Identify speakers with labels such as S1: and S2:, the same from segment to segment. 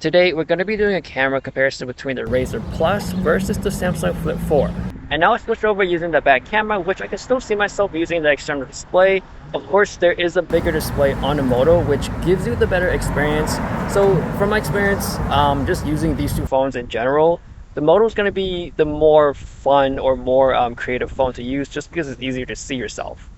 S1: Today, we're going to be doing a camera comparison between the RAZR Plus versus the Samsung Flip 4. And now I switched over using the back camera, which I can still see myself using the external display. Of course, there is a bigger display on the Moto, which gives you the better experience. So from my experience, just using these two phones in general, the Moto is going to be the more fun or more creative phone to use just because it's easier to see yourself.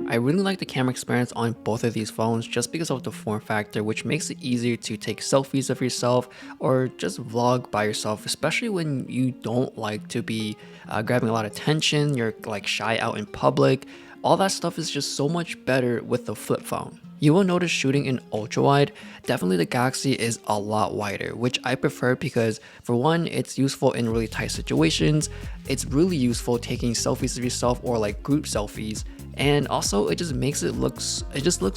S2: I really like the camera experience on both of these phones just because of the form factor, which makes it easier to take selfies of yourself or just vlog by yourself, especially when you don't like to be grabbing a lot of attention, you're like shy out in public. All that stuff is just so much better with the flip phone. You will notice shooting in ultra wide, definitely the Galaxy is a lot wider, which I prefer because for one, it's useful in really tight situations. It's really useful taking selfies of yourself or like group selfies. And also it just makes it looks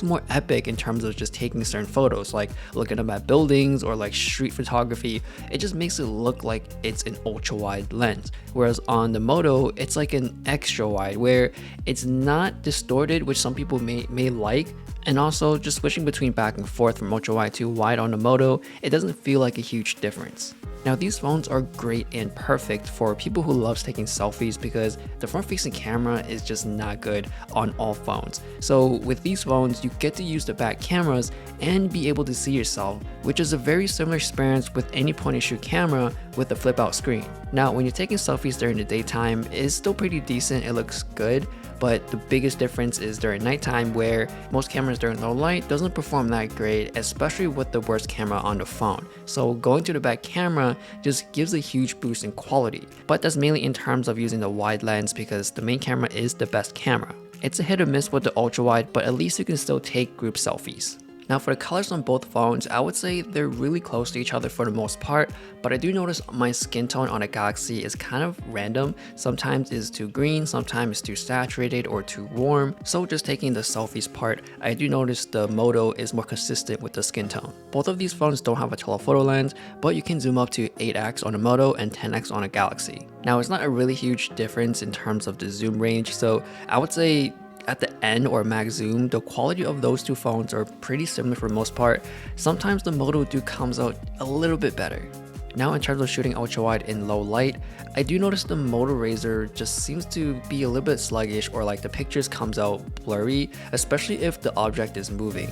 S2: more epic in terms of just taking certain photos, like looking up at buildings or like street photography. It just makes it look like it's an ultra wide lens. Whereas on the Moto, it's like an extra wide where it's not distorted, which some people may like. And also just switching between back and forth from ultra wide to wide on the Moto, it doesn't feel like a huge difference. Now these phones are great and perfect for people who loves taking selfies because the front facing camera is just not good on all phones. So with these phones, you get to use the back cameras and be able to see yourself, which is a very similar experience with any point and shoot camera with a flip out screen. Now when you're taking selfies during the daytime, it's still pretty decent, it looks good. But the biggest difference is during nighttime where most cameras during low light doesn't perform that great, especially with the worst camera on the phone. So going to the back camera just gives a huge boost in quality, but that's mainly in terms of using the wide lens because the main camera is the best camera. It's a hit or miss with the ultra wide, but at least you can still take group selfies. Now for the colors on both phones, I would say they're really close to each other for the most part, but I do notice my skin tone on a Galaxy is kind of random. Sometimes it's too green, sometimes it's too saturated or too warm. So just taking the selfies part, I do notice the Moto is more consistent with the skin tone. Both of these phones don't have a telephoto lens, but you can zoom up to 8x on a Moto and 10x on a Galaxy. Now it's not a really huge difference in terms of the zoom range, so I would say at the end or max zoom, the quality of those two phones are pretty similar for the most part. Sometimes the Moto comes out a little bit better. Now in terms of shooting ultra wide in low light, I do notice the Moto RAZR just seems to be a little bit sluggish or like the pictures comes out blurry, especially if the object is moving.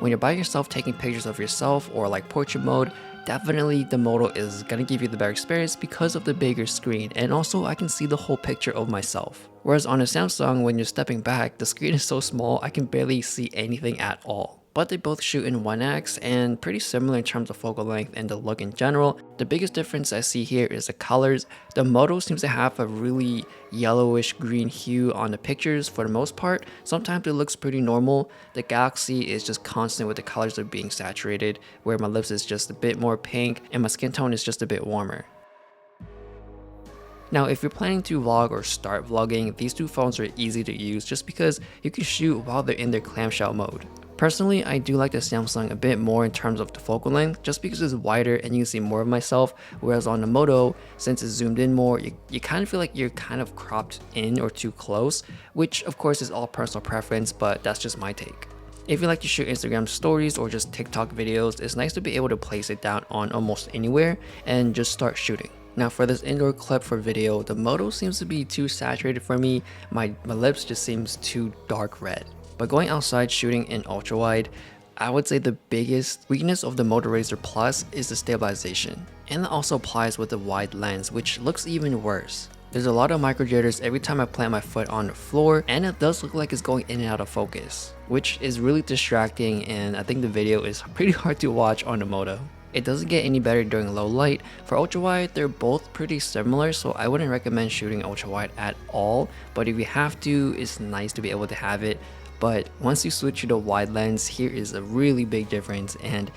S2: When you're by yourself taking pictures of yourself or like portrait mode, definitely the Moto is gonna give you the better experience because of the bigger screen, and also I can see the whole picture of myself. Whereas on a Samsung, when you're stepping back, the screen is so small I can barely see anything at all. But they both shoot in 1x and pretty similar in terms of focal length and the look in general. The biggest difference I see here is the colors. The Moto seems to have a really yellowish green hue on the pictures for the most part. Sometimes it looks pretty normal. The Galaxy is just constant with the colors of being saturated, where my lips is just a bit more pink and my skin tone is just a bit warmer. Now if you're planning to vlog or start vlogging, these two phones are easy to use just because you can shoot while they're in their clamshell mode. Personally, I do like the Samsung a bit more in terms of the focal length just because it's wider and you can see more of myself, whereas on the Moto, since it's zoomed in more, you kind of feel like you're kind of cropped in or too close, which of course is all personal preference, but that's just my take. If you like to shoot Instagram stories or just TikTok videos, it's nice to be able to place it down on almost anywhere and just start shooting. Now for this indoor clip for video, the Moto seems to be too saturated for me, my lips just seems too dark red. But going outside shooting in ultra wide, I would say the biggest weakness of the Moto RAZR Plus is the stabilization. And that also applies with the wide lens, which looks even worse. There's a lot of micro jitters every time I plant my foot on the floor, and it does look like it's going in and out of focus, which is really distracting, and I think the video is pretty hard to watch on the Moto. It doesn't get any better during low light. For ultra wide, they're both pretty similar, so I wouldn't recommend shooting ultra wide at all, but if you have to, it's nice to be able to have it. But once you switch to the wide lens, here is a really big difference, and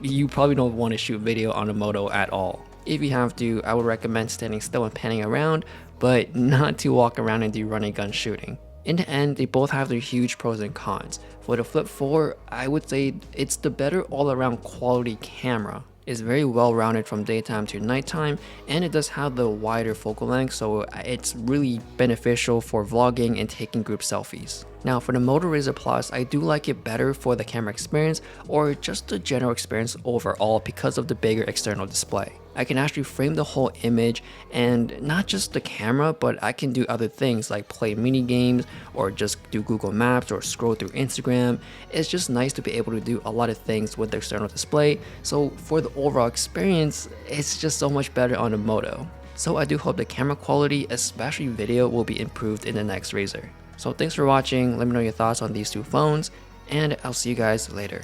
S2: you probably don't want to shoot video on a Moto at all. If you have to, I would recommend standing still and panning around, but not to walk around and do run and gun shooting. In the end, they both have their huge pros and cons. For the Flip 4, I would say it's the better all-around quality camera. It's very well rounded from daytime to nighttime, and it does have the wider focal length, so it's really beneficial for vlogging and taking group selfies. Now for the Moto RAZR Plus, I do like it better for the camera experience or just the general experience overall because of the bigger external display. I can actually frame the whole image, and not just the camera, but I can do other things like play mini games or just do Google Maps or scroll through Instagram. It's just nice to be able to do a lot of things with the external display. So for the overall experience, it's just so much better on the Moto. So I do hope the camera quality, especially video, will be improved in the next RAZR. So thanks for watching. Let me know your thoughts on these two phones, and I'll see you guys later.